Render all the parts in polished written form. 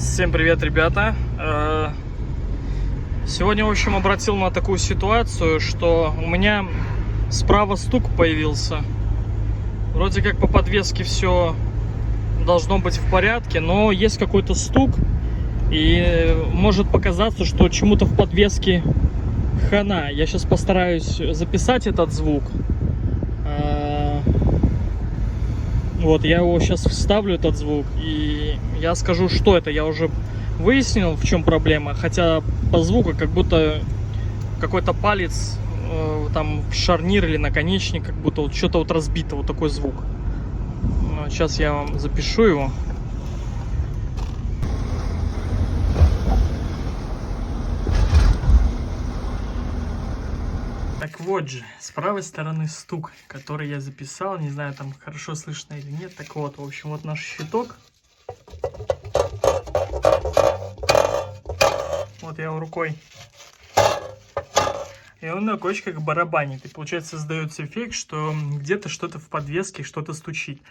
Всем привет, ребята! Сегодня, в общем, обратил на такую ситуацию, что у меня справа стук появился. Вроде как по подвеске все должно быть в порядке, но есть какой-то стук, и может показаться, что чему-то в подвеске хана. Я сейчас постараюсь записать этот звук. Вот, я его сейчас вставлю, этот звук, и я скажу, что это. Я уже выяснил, в чем проблема, хотя по звуку как будто какой-то палец, там шарнир или наконечник, как будто вот что-то вот разбито, вот такой звук. Сейчас я вам запишу его. Так вот же, с правой стороны стук, который я записал, не знаю, там хорошо слышно или нет. Так вот, в общем, вот наш щиток. Вот я его рукой. И он на кочках барабанит. И получается создается эффект, что где-то что-то в подвеске, что-то стучит.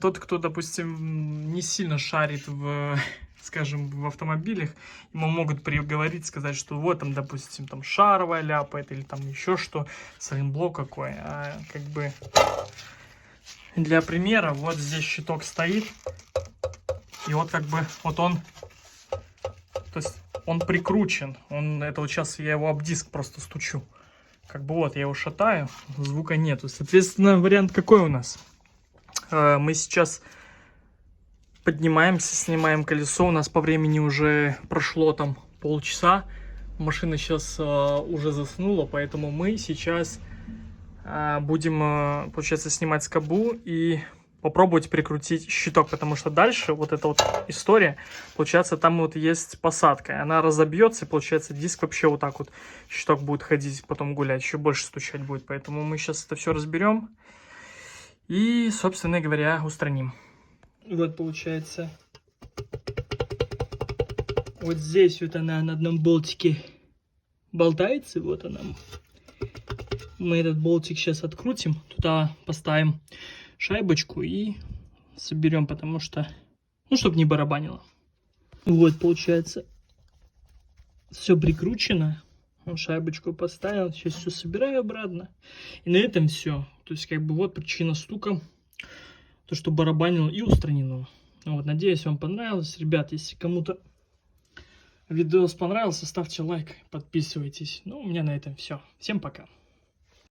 Тот, кто, допустим, не сильно шарит в, скажем, в автомобилях, ему могут приговорить, сказать, что вот там, допустим, там шаровая ляпает или там еще что, сайлентблок какой. Как бы для примера, вот здесь щиток стоит, и вот как бы вот он, то есть он прикручен, это вот сейчас я его об диск просто стучу. Как бы вот я его шатаю, звука нету. Соответственно, вариант какой у нас? Мы сейчас поднимаемся, снимаем колесо. У нас по времени уже прошло там полчаса. Машина сейчас уже заснула, поэтому мы сейчас будем, получается, снимать скобу и попробовать прикрутить щиток, потому что дальше вот эта вот история, получается, там вот есть посадка. Она разобьется, и получается, диск вообще вот так вот, щиток будет ходить, потом гулять, еще больше стучать будет. Поэтому мы сейчас это все разберем и, собственно говоря, устраним. Вот получается, вот здесь вот она на одном болтике болтается, вот она. Мы этот болтик сейчас открутим, туда поставим шайбочку и соберем, потому что, ну, чтобы не барабанило. Вот, получается, все прикручено. Шайбочку поставил, сейчас все собираю обратно. И на этом все. То есть, как бы, вот причина стука. То, что барабанило, и устранено. Вот, надеюсь, вам понравилось. Ребят, если кому-то видос понравился, ставьте лайк, подписывайтесь. Ну, у меня на этом все. Всем пока.